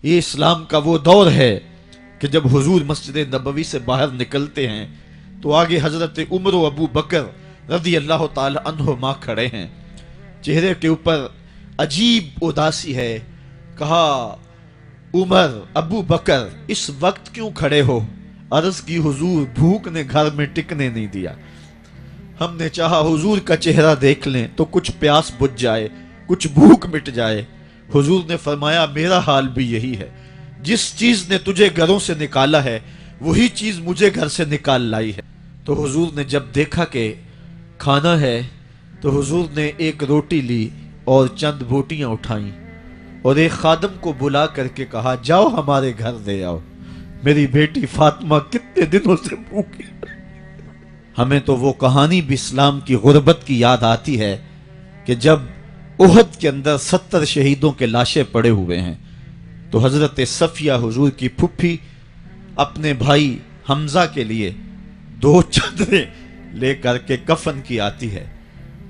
یہ اسلام کا وہ دور ہے کہ جب حضور مسجد نبوی سے باہر نکلتے ہیں تو آگے حضرت عمر و ابو بکر رضی اللہ تعالی عنہما کھڑے ہیں. چہرے کے اوپر عجیب اداسی ہے. کہا عمر ابو بکر اس وقت کیوں کھڑے ہو؟ عرض کی حضور بھوک نے گھر میں ٹکنے نہیں دیا. ہم نے چاہا حضور کا چہرہ دیکھ لیں تو کچھ پیاس بجھ جائے، کچھ بھوک مٹ جائے. حضور نے فرمایا میرا حال بھی یہی ہے. جس چیز نے تجھے گھروں سے نکالا ہے وہی چیز مجھے گھر سے نکال لائی ہے. تو حضور نے جب دیکھا کہ کھانا ہے تو حضور نے ایک روٹی لی اور چند بوٹیاں اٹھائیں اور ایک خادم کو بلا کر کے کہا جاؤ ہمارے گھر دے آؤ، میری بیٹی فاطمہ کتنے دنوں سے بھوکی. ہمیں تو وہ کہانی بھی اسلام کی غربت کی یاد آتی ہے کہ جب احد کے اندر 70 شہیدوں کے لاشیں پڑے ہوئے ہیں تو حضرت صفیہ حضور کی پھپھی اپنے بھائی حمزہ کے لیے 2 چادریں لے کر کے کفن کی آتی ہے.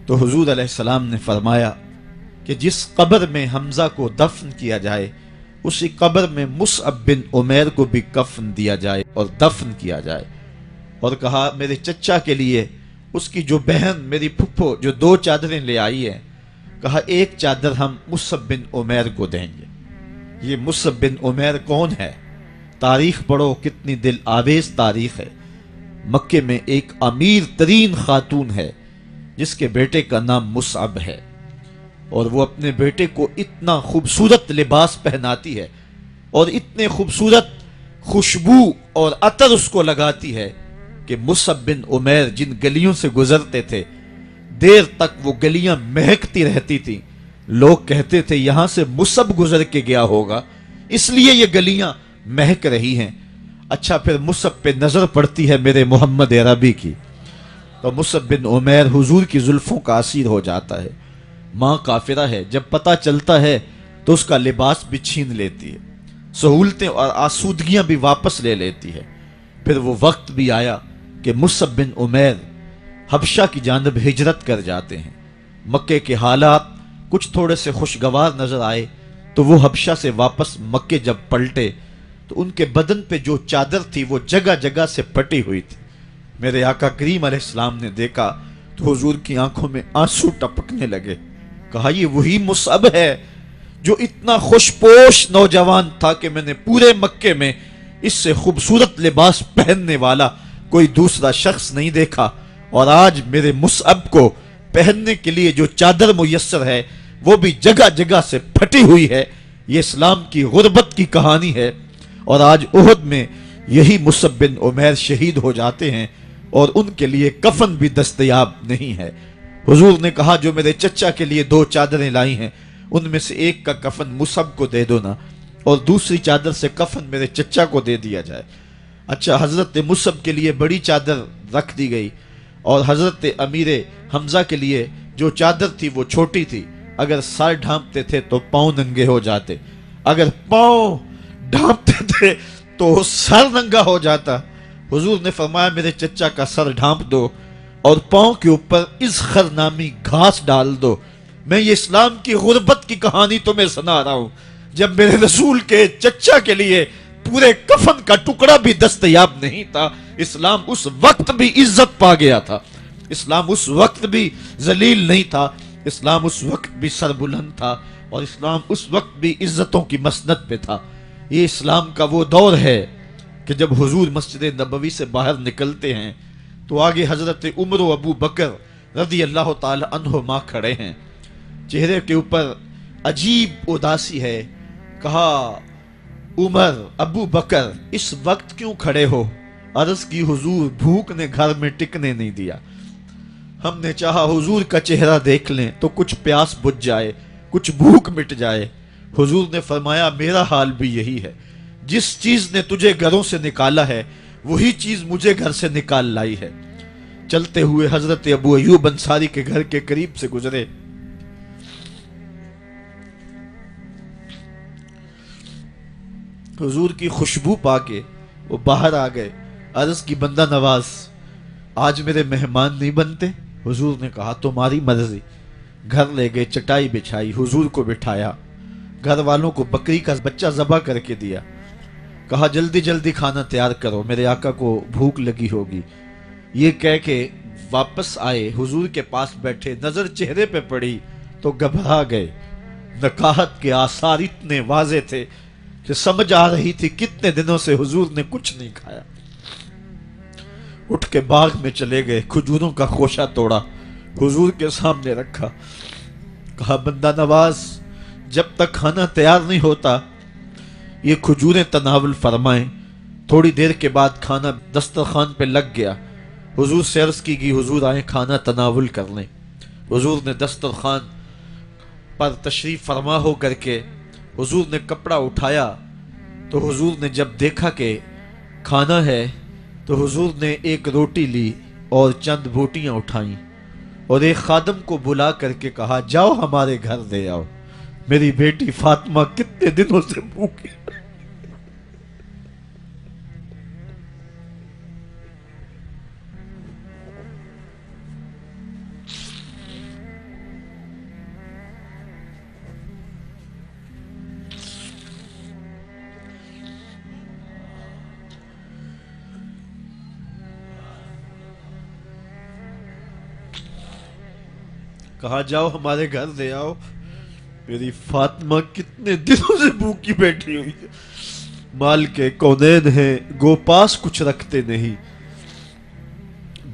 تو حضور علیہ السلام نے فرمایا کہ جس قبر میں حمزہ کو دفن کیا جائے اسی قبر میں مصعب بن عمیر کو بھی کفن دیا جائے اور دفن کیا جائے. اور کہا میرے چچا کے لیے اس کی جو بہن میری پھپھو جو 2 چادریں لے آئی ہے، کہا ایک چادر ہم مصعب بن عمیر کو دیں گے. یہ مصعب بن عمیر کون ہے؟ تاریخ پڑھو، کتنی دل آویز تاریخ ہے. مکے میں ایک امیر ترین خاتون ہے جس کے بیٹے کا نام مصعب ہے، اور وہ اپنے بیٹے کو اتنا خوبصورت لباس پہناتی ہے اور اتنے خوبصورت خوشبو اور عطر اس کو لگاتی ہے کہ مصعب بن عمیر جن گلیوں سے گزرتے تھے دیر تک وہ گلیاں مہکتی رہتی تھیں. لوگ کہتے تھے یہاں سے مصعب گزر کے گیا ہوگا اس لیے یہ گلیاں مہک رہی ہیں. اچھا پھر مصعب پہ نظر پڑتی ہے میرے محمد عربی کی تو مصعب بن عمیر حضور کی زلفوں کا اسیر ہو جاتا ہے. ماں کافرہ ہے، جب پتہ چلتا ہے تو اس کا لباس بھی چھین لیتی ہے، سہولتیں اور آسودگیاں بھی واپس لے لیتی ہے. پھر وہ وقت بھی آیا کہ مصعب بن عمیر حبشہ کی جانب ہجرت کر جاتے ہیں. مکے کے حالات کچھ تھوڑے سے خوشگوار نظر آئے تو وہ حبشہ سے واپس مکے جب پلٹے تو ان کے بدن پہ جو چادر تھی وہ جگہ جگہ سے پھٹی ہوئی تھی. میرے آقا کریم علیہ السلام نے دیکھا تو حضور کی آنکھوں میں آنسو ٹپکنے لگے. کہا یہ وہی مصعب ہے جو اتنا خوش پوش نوجوان تھا کہ میں نے پورے مکے میں اس سے خوبصورت لباس پہننے والا کوئی دوسرا شخص نہیں دیکھا، اور آج میرے مصعب کو پہننے کے لیے جو چادر میسر ہے وہ بھی جگہ جگہ سے پھٹی ہوئی ہے. یہ اسلام کی غربت کی کہانی ہے. اور آج احد میں یہی مصعب بن عمیر شہید ہو جاتے ہیں اور ان کے لیے کفن بھی دستیاب نہیں ہے. حضور نے کہا جو میرے چچا کے لیے 2 چادریں لائی ہیں ان میں سے ایک کا کفن مصعب کو دے دو نا، اور دوسری چادر سے کفن میرے چچا کو دے دیا جائے. اچھا حضرت مصعب کے لیے بڑی چادر رکھ دی گئی اور حضرت امیر حمزہ کے لیے جو چادر تھی وہ چھوٹی تھی. اگر سر ڈھانپتے تھے تو پاؤں ننگے ہو جاتے، اگر پاؤں ڈھانپتے تھے تو سر ننگا ہو جاتا. حضور نے فرمایا میرے چچا کا سر ڈھانپ دو اور پاؤں کے اوپر اذخر نامی گھاس ڈال دو. میں یہ اسلام کی غربت کی کہانی تمہیں سنا رہا ہوں. جب میرے رسول کے چچا کے لیے پورے کفن کا ٹکڑا بھی دستیاب نہیں تھا، اسلام اس وقت بھی عزت پا گیا تھا. اسلام اس وقت بھی ذلیل نہیں تھا. اسلام اس وقت بھی سربلند تھا اور اسلام اس وقت بھی عزتوں کی مسند پہ تھا. یہ اسلام کا وہ دور ہے کہ جب حضور مسجد نبوی سے باہر نکلتے ہیں تو آگے حضرت عمر و ابو بکر رضی اللہ تعالی عنہما کھڑے ہیں. چہرے کے اوپر عجیب اداسی ہے. کہا عمر ابو بکر اس وقت کیوں کھڑے ہو؟ عرض کی حضور بھوک نے گھر میں ٹکنے نہیں دیا. ہم نے چاہا حضور کا چہرہ دیکھ لیں تو کچھ پیاس بجھ جائے، کچھ بھوک مٹ جائے. حضور نے فرمایا میرا حال بھی یہی ہے. جس چیز نے تجھے گھروں سے نکالا ہے وہی چیز مجھے گھر سے نکال لائی ہے. چلتے ہوئے حضرت ابو ایوب انصاری کے گھر کے قریب سے گزرے. حضور کی خوشبو پا کے وہ باہر آ گئے. عرض کی بندہ نواز آج میرے مہمان نہیں بنتے؟ حضور نے کہا تمہاری مرضی. گھر لے گئے، چٹائی بچھائی، حضور کو بٹھایا، گھر والوں کو بکری کا بچہ ذبح کر کے دیا، کہا جلدی جلدی کھانا تیار کرو، میرے آقا کو بھوک لگی ہوگی۔ یہ کہہ کے واپس آئے، حضور کے پاس بیٹھے، نظر چہرے پہ پڑی تو گھبرا گئے۔ نکاحت کے آثار اتنے واضح تھے کہ سمجھ آ رہی تھی کتنے دنوں سے حضور نے کچھ نہیں کھایا۔ اٹھ کے باغ میں چلے گئے، کھجوروں کا خوشہ توڑا، حضور کے سامنے رکھا، کہا بندہ نواز جب تک کھانا تیار نہیں ہوتا یہ کھجوریں تناول فرمائیں۔ تھوڑی دیر کے بعد کھانا دسترخوان پہ لگ گیا، حضور سے عرض کی گئی حضور آئیں کھانا تناول کر لیں۔ حضور نے دسترخوان پر تشریف فرما ہو کر کے حضور نے کپڑا اٹھایا تو حضور نے جب دیکھا کہ کھانا ہے تو حضور نے ایک روٹی لی اور چند بوٹیاں اٹھائیں اور ایک خادم کو بلا کر کے کہا جاؤ ہمارے گھر دے آؤ، میری بیٹی فاطمہ کتنے دنوں سے بھوکی۔ کہا جاؤ ہمارے گھر دے آؤ، میری فاطمہ کتنے دنوں سے بھوکی بیٹھی ہوئی ہے۔ مال کے کونین ہیں گو پاس کچھ رکھتے نہیں،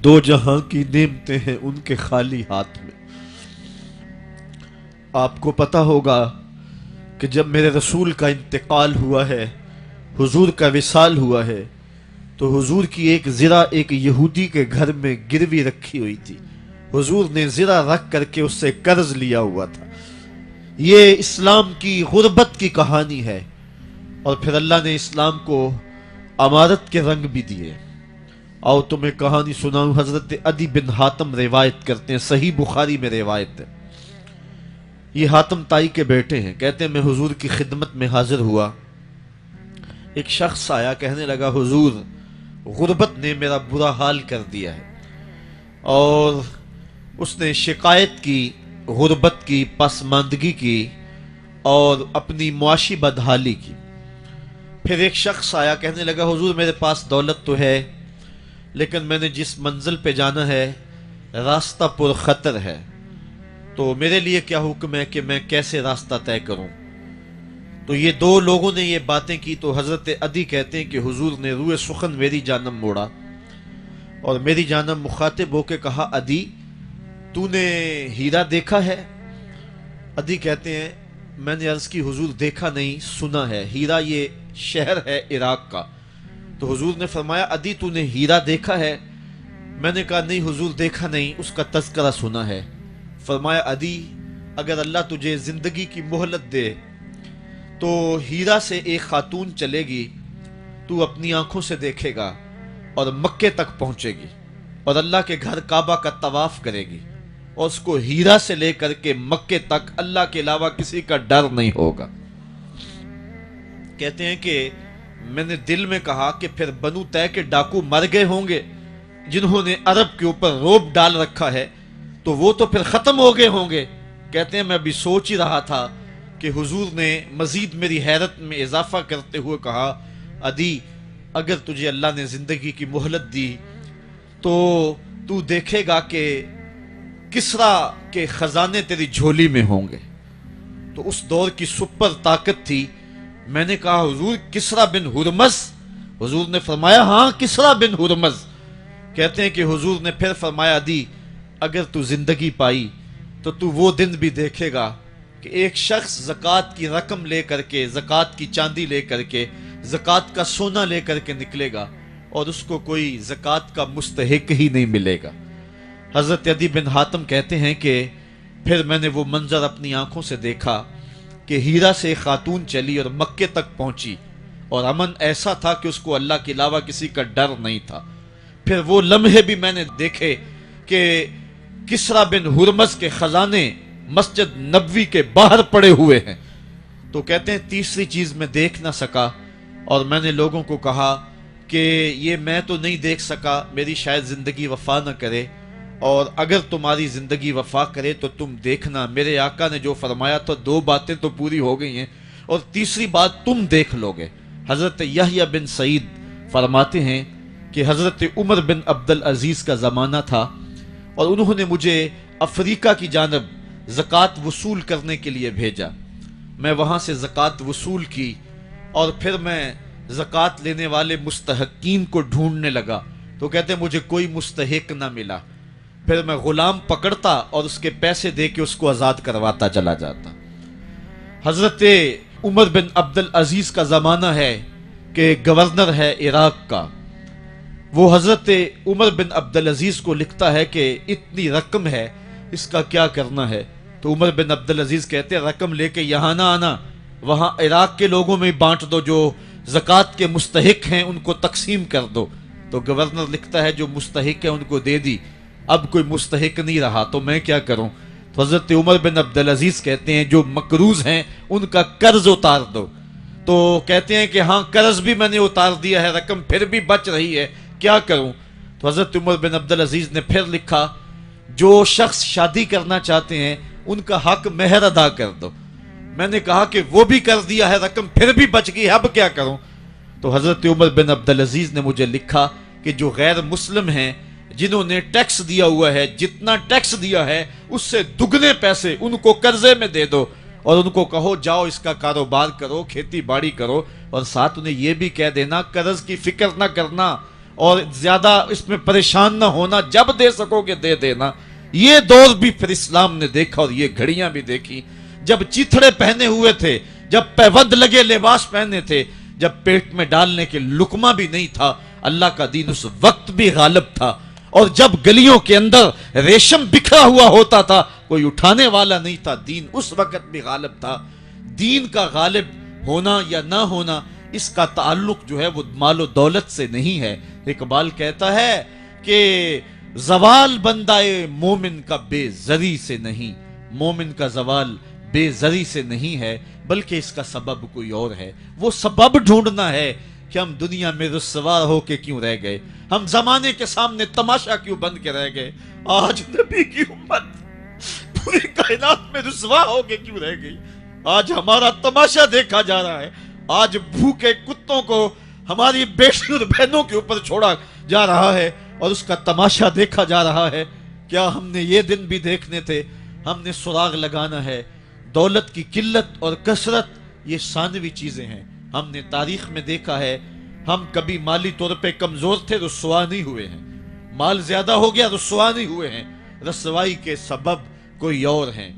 دو جہاں کی نعمتیں ہیں ان کے خالی ہاتھ میں۔ آپ کو پتا ہوگا کہ جب میرے رسول کا انتقال ہوا ہے، حضور کا وصال ہوا ہے، تو حضور کی ایک زرہ ایک یہودی کے گھر میں گروی رکھی ہوئی تھی، حضور نے زرہ رکھ کر کے اس سے قرض لیا ہوا تھا۔ یہ اسلام کی غربت کی کہانی ہے، اور پھر اللہ نے اسلام کو امارت کے رنگ بھی دیے۔ آؤ تمہیں کہانی سناؤں، حضرت عدی بن حاتم روایت کرتے ہیں، صحیح بخاری میں روایت ہے۔ یہ حاتم تائی کے بیٹے ہیں، کہتے ہیں میں حضور کی خدمت میں حاضر ہوا، ایک شخص آیا کہنے لگا حضور غربت نے میرا برا حال کر دیا ہے، اور اس نے شکایت کی غربت کی، پسماندگی کی اور اپنی معاشی بدحالی کی۔ پھر ایک شخص آیا کہنے لگا حضور میرے پاس دولت تو ہے لیکن میں نے جس منزل پہ جانا ہے راستہ پر خطر ہے، تو میرے لیے کیا حکم ہے کہ میں کیسے راستہ طے کروں؟ تو یہ دو لوگوں نے یہ باتیں کی تو حضرت عدی کہتے ہیں کہ حضور نے روئے سخن میری جانب موڑا اور میری جانب مخاطب ہو کے کہا عدی تو نے ہیرا دیکھا ہے؟ عدی کہتے ہیں میں نے عرض کی حضور دیکھا نہیں، سنا ہے، ہیرا یہ شہر ہے عراق کا۔ تو حضور نے فرمایا عدی تو نے ہیرا دیکھا ہے؟ میں نے کہا نہیں حضور دیکھا نہیں، اس کا تذکرہ سنا ہے۔ فرمایا عدی اگر اللہ تجھے زندگی کی مہلت دے تو ہیرا سے ایک خاتون چلے گی، تو اپنی آنکھوں سے دیکھے گا اور مکے تک پہنچے گی اور اللہ کے گھر کعبہ کا طواف کرے گی، اور اس کو ہیرا سے لے کر کے مکے تک اللہ کے علاوہ کسی کا ڈر نہیں ہوگا۔ کہتے ہیں کہ میں نے دل میں کہا کہ پھر بنو طے کے ڈاکو مر گئے ہوں گے جنہوں نے عرب کے اوپر روب ڈال رکھا ہے، تو وہ تو پھر ختم ہو گئے ہوں گے۔ کہتے ہیں میں ابھی سوچ ہی رہا تھا کہ حضور نے مزید میری حیرت میں اضافہ کرتے ہوئے کہا عدی اگر تجھے اللہ نے زندگی کی مہلت دی تو تو دیکھے گا کہ کسرا کے خزانے تیری جھولی میں ہوں گے۔ تو اس دور کی سپر طاقت تھی۔ میں نے کہا حضور کسرا بن ہرمز؟ حضور نے فرمایا ہاں کسرا بن ہرمز۔ کہتے ہیں کہ حضور نے پھر فرمایا عدی اگر تو زندگی پائی تو تو وہ دن بھی دیکھے گا کہ ایک شخص زکوٰۃ کی رقم لے کر کے، زکوٰۃ کی چاندی لے کر کے، زکوٰۃ کا سونا لے کر کے نکلے گا اور اس کو کوئی زکوٰۃ کا مستحق ہی نہیں ملے گا۔ حضرت عدی بن حاتم کہتے ہیں کہ پھر میں نے وہ منظر اپنی آنکھوں سے دیکھا کہ ہیرا سے خاتون چلی اور مکے تک پہنچی اور امن ایسا تھا کہ اس کو اللہ کے علاوہ کسی کا ڈر نہیں تھا۔ پھر وہ لمحے بھی میں نے دیکھے کہ کسرا بن ہرمز کے خزانے مسجد نبوی کے باہر پڑے ہوئے ہیں۔ تو کہتے ہیں تیسری چیز میں دیکھ نہ سکا اور میں نے لوگوں کو کہا کہ یہ میں تو نہیں دیکھ سکا، میری شاید زندگی وفا نہ کرے، اور اگر تمہاری زندگی وفا کرے تو تم دیکھنا، میرے آقا نے جو فرمایا تھا دو باتیں تو پوری ہو گئی ہیں، اور تیسری بات تم دیکھ لوگے۔ حضرت یحییٰ بن سعید فرماتے ہیں کہ حضرت عمر بن عبدالعزیز کا زمانہ تھا اور انہوں نے مجھے افریقہ کی جانب زکوٰۃ وصول کرنے کے لیے بھیجا۔ میں وہاں سے زکوٰۃ وصول کی اور پھر میں زکوٰۃ لینے والے مستحقین کو ڈھونڈنے لگا، تو کہتے ہیں مجھے کوئی مستحق نہ ملا۔ پھر میں غلام پکڑتا اور اس کے پیسے دے کے اس کو آزاد کرواتا چلا جاتا۔ حضرت عمر بن عبدالعزیز کا زمانہ ہے کہ گورنر ہے عراق کا، وہ حضرت عمر بن عبدالعزیز کو لکھتا ہے کہ اتنی رقم ہے، اس کا کیا کرنا ہے؟ تو عمر بن عبدالعزیز کہتے ہیں رقم لے کے یہاں نہ آنا، وہاں عراق کے لوگوں میں بانٹ دو، جو زکوٰۃ کے مستحق ہیں ان کو تقسیم کر دو۔ تو گورنر لکھتا ہے جو مستحق ہیں ان کو دے دی، اب کوئی مستحق نہیں رہا تو میں کیا کروں؟ تو حضرت عمر بن عبدالعزیز کہتے ہیں جو مقروض ہیں ان کا قرض اتار دو۔ تو کہتے ہیں کہ ہاں قرض بھی میں نے اتار دیا ہے، رقم پھر بھی بچ رہی ہے، کیا کروں؟ تو حضرت عمر بن عبدالعزیز نے پھر لکھا جو شخص شادی کرنا چاہتے ہیں ان کا حق مہر ادا کر دو۔ میں نے کہا کہ وہ بھی کر دیا ہے، رقم پھر بھی بچ گئی، اب کیا کروں؟ تو حضرت عمر بن عبدالعزیز نے مجھے لکھا کہ جو غیر مسلم ہیں جنہوں نے ٹیکس دیا ہوا ہے، جتنا ٹیکس دیا ہے اس سے دگنے پیسے ان کو قرضے میں دے دو اور ان کو کہو جاؤ اس کا کاروبار کرو، کھیتی باڑی کرو، اور ساتھ انہیں یہ بھی کہہ دینا قرض کی فکر نہ کرنا اور زیادہ اس میں پریشان نہ ہونا، جب دے سکو گے دے دینا۔ یہ دور بھی پھر اسلام نے دیکھا اور یہ گھڑیاں بھی دیکھی جب چیتھڑے پہنے ہوئے تھے، جب پیوند لگے لباس پہنے تھے، جب پیٹ میں ڈالنے کے لقمہ بھی نہیں تھا، اللہ کا دین اس وقت بھی غالب تھا، اور جب گلیوں کے اندر ریشم بکھرا ہوا ہوتا تھا کوئی اٹھانے والا نہیں تھا، دین اس وقت بھی غالب تھا۔ دین کا غالب ہونا یا نہ ہونا اس کا تعلق جو ہے وہ مال و دولت سے نہیں ہے۔ اقبال کہتا ہے کہ زوال بندہ مومن کا بے زری سے نہیں، مومن کا زوال بے زری سے نہیں ہے بلکہ اس کا سبب کوئی اور ہے۔ وہ سبب ڈھونڈنا ہے کہ ہم دنیا میں رسوا ہو کے کیوں رہ گئے، ہم زمانے کے سامنے تماشا کیوں بن کے رہ گئے، آج نبی کی امت پوری کائنات میں رسوا ہو کے کیوں رہ گئی، آج ہمارا تماشا دیکھا جا رہا ہے، آج بھوکے کتوں کو ہماری بیٹیوں اور بہنوں کے اوپر چھوڑا جا رہا ہے اور اس کا تماشا دیکھا جا رہا ہے۔ کیا ہم نے یہ دن بھی دیکھنے تھے؟ ہم نے سراغ لگانا ہے۔ دولت کی قلت اور کثرت یہ ثانوی چیزیں ہیں، ہم نے تاریخ میں دیکھا ہے ہم کبھی مالی طور پہ کمزور تھے، رسوا نہیں ہوئے ہیں، مال زیادہ ہو گیا رسوا نہیں ہوئے ہیں، رسوائی کے سبب کوئی اور ہیں۔